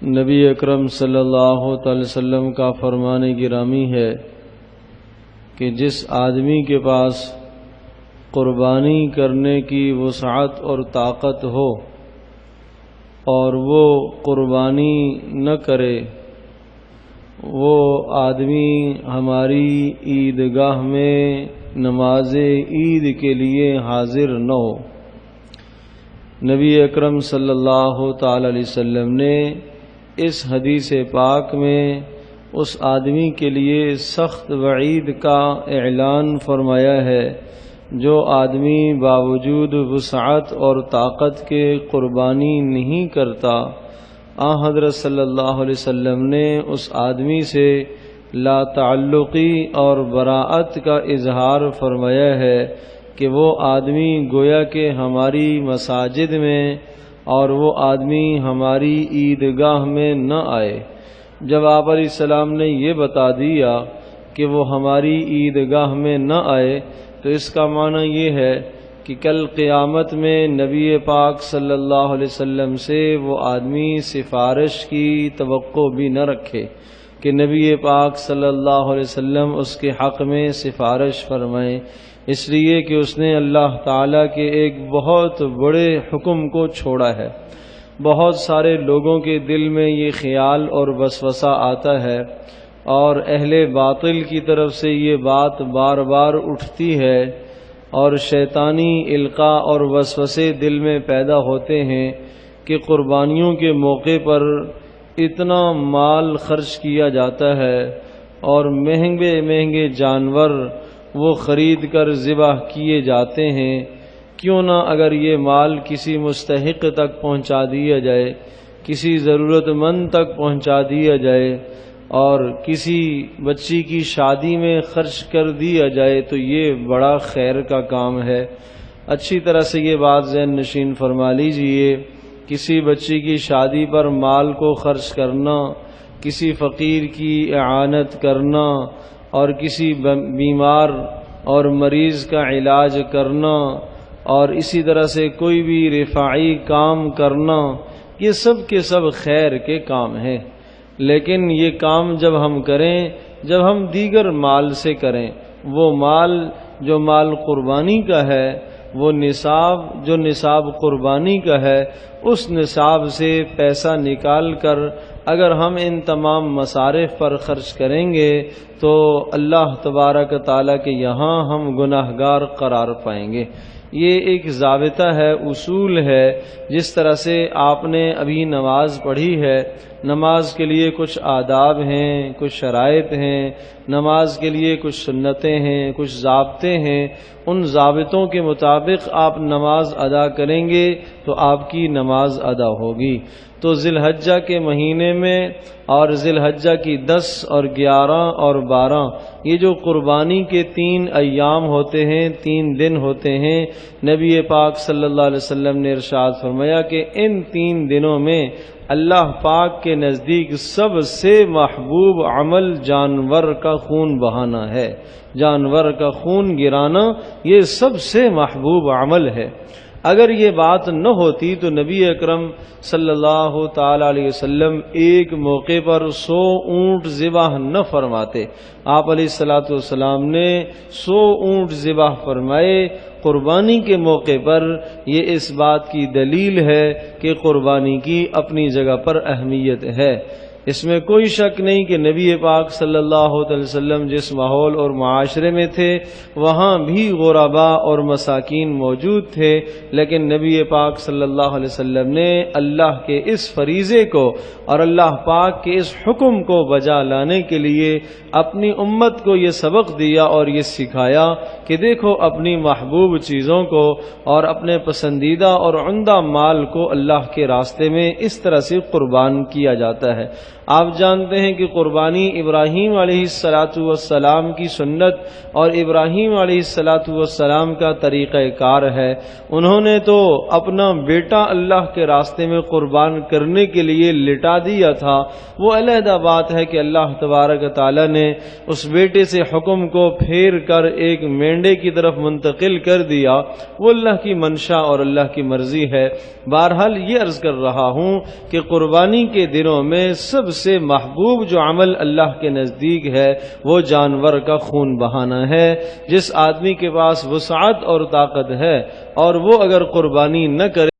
نبی اکرم صلی اللہ تعالی وسلم کا فرمان گرامی ہے کہ جس آدمی کے پاس قربانی کرنے کی وسعت اور طاقت ہو اور وہ قربانی نہ کرے، وہ آدمی ہماری عیدگاہ میں نماز عید کے لیے حاضر نہ ہو۔ نبی اکرم صلی اللہ تعالی علیہ وسلم نے اس حدیث پاک میں اس آدمی کے لیے سخت وعید کا اعلان فرمایا ہے جو آدمی باوجود وسعت اور طاقت کے قربانی نہیں کرتا۔ حضرت صلی اللہ علیہ وسلم نے اس آدمی سے لا تعلقی اور براءت کا اظہار فرمایا ہے کہ وہ آدمی گویا کہ ہماری مساجد میں اور وہ آدمی ہماری عیدگاہ میں نہ آئے۔ جب آپ علیہ السلام نے یہ بتا دیا کہ وہ ہماری عیدگاہ میں نہ آئے تو اس کا معنی یہ ہے کہ کل قیامت میں نبی پاک صلی اللہ علیہ وسلم سے وہ آدمی سفارش کی توقع بھی نہ رکھے کہ نبی پاک صلی اللہ علیہ وسلم اس کے حق میں سفارش فرمائیں، اس لیے کہ اس نے اللہ تعالیٰ کے ایک بہت بڑے حکم کو چھوڑا ہے۔ بہت سارے لوگوں کے دل میں یہ خیال اور وسوسہ آتا ہے اور اہل باطل کی طرف سے یہ بات بار بار اٹھتی ہے اور شیطانی القاء اور وسوسے دل میں پیدا ہوتے ہیں کہ قربانیوں کے موقع پر اتنا مال خرچ کیا جاتا ہے اور مہنگے مہنگے جانور وہ خرید کر ذبح کیے جاتے ہیں، کیوں نہ اگر یہ مال کسی مستحق تک پہنچا دیا جائے، کسی ضرورت مند تک پہنچا دیا جائے اور کسی بچی کی شادی میں خرچ کر دیا جائے تو یہ بڑا خیر کا کام ہے۔ اچھی طرح سے یہ بات ذہن نشین فرما لیجئے، کسی بچی کی شادی پر مال کو خرچ کرنا، کسی فقیر کی اعانت کرنا اور کسی بیمار اور مریض کا علاج کرنا اور اسی طرح سے کوئی بھی رفاعی کام کرنا، یہ سب کے سب خیر کے کام ہیں، لیکن یہ کام جب ہم کریں، جب ہم دیگر مال سے کریں، وہ مال جو مال قربانی کا ہے، وہ نصاب قربانی کا ہے، اس نصاب سے پیسہ نکال کر اگر ہم ان تمام مصارف پر خرچ کریں گے تو اللہ تبارک تعالیٰ کے یہاں ہم گناہگار قرار پائیں گے۔ یہ ایک ضابطہ ہے، اصول ہے۔ جس طرح سے آپ نے ابھی نماز پڑھی ہے، نماز کے لیے کچھ آداب ہیں، کچھ شرائط ہیں، نماز کے لیے کچھ سنتیں ہیں، کچھ ضابطے ہیں، ان ضابطوں کے مطابق آپ نماز ادا کریں گے تو آپ کی نماز ادا ہوگی۔ تو ذی الحجہ کے مہینے میں اور ذی الحجہ کی 10 اور 11 اور 12 یہ جو قربانی کے 3 ایام ہوتے ہیں، 3 دن ہوتے ہیں، نبی پاک صلی اللہ علیہ وسلم نے ارشاد فرمایا کہ ان 3 دنوں میں اللہ پاک کے نزدیک سب سے محبوب عمل جانور کا خون بہانا ہے۔ جانور کا خون گرانا یہ سب سے محبوب عمل ہے۔ اگر یہ بات نہ ہوتی تو نبی اکرم صلی اللہ تعالی علیہ وسلم ایک موقع پر 100 اونٹ ذبح نہ فرماتے۔ آپ علیہ الصلوۃ والسلام نے 100 اونٹ ذبح فرمائے قربانی کے موقع پر۔ یہ اس بات کی دلیل ہے کہ قربانی کی اپنی جگہ پر اہمیت ہے۔ اس میں کوئی شک نہیں کہ نبی پاک صلی اللہ علیہ وسلم جس ماحول اور معاشرے میں تھے وہاں بھی غرباء اور مساکین موجود تھے، لیکن نبی پاک صلی اللہ علیہ وسلم نے اللہ کے اس فریضے کو اور اللہ پاک کے اس حکم کو بجا لانے کے لیے اپنی امت کو یہ سبق دیا اور یہ سکھایا کہ دیکھو اپنی محبوب چیزوں کو اور اپنے پسندیدہ اور عمدہ مال کو اللہ کے راستے میں اس طرح سے قربان کیا جاتا ہے۔ آپ جانتے ہیں کہ قربانی ابراہیم علیہ السلام کی سنت اور ابراہیم علیہ السلام کا طریقہ کار ہے۔ انہوں نے تو اپنا بیٹا اللہ کے راستے میں قربان کرنے کے لیے لٹا دیا تھا۔ وہ علیحدہ بات ہے کہ اللہ تبارک تعالی نے اس بیٹے سے حکم کو پھیر کر ایک مینڈے کی طرف منتقل کر دیا، وہ اللہ کی منشا اور اللہ کی مرضی ہے۔ بہرحال یہ عرض کر رہا ہوں کہ قربانی کے دنوں میں سب سے محبوب جو عمل اللہ کے نزدیک ہے وہ جانور کا خون بہانا ہے۔ جس آدمی کے پاس وسعت اور طاقت ہے اور وہ اگر قربانی نہ کرے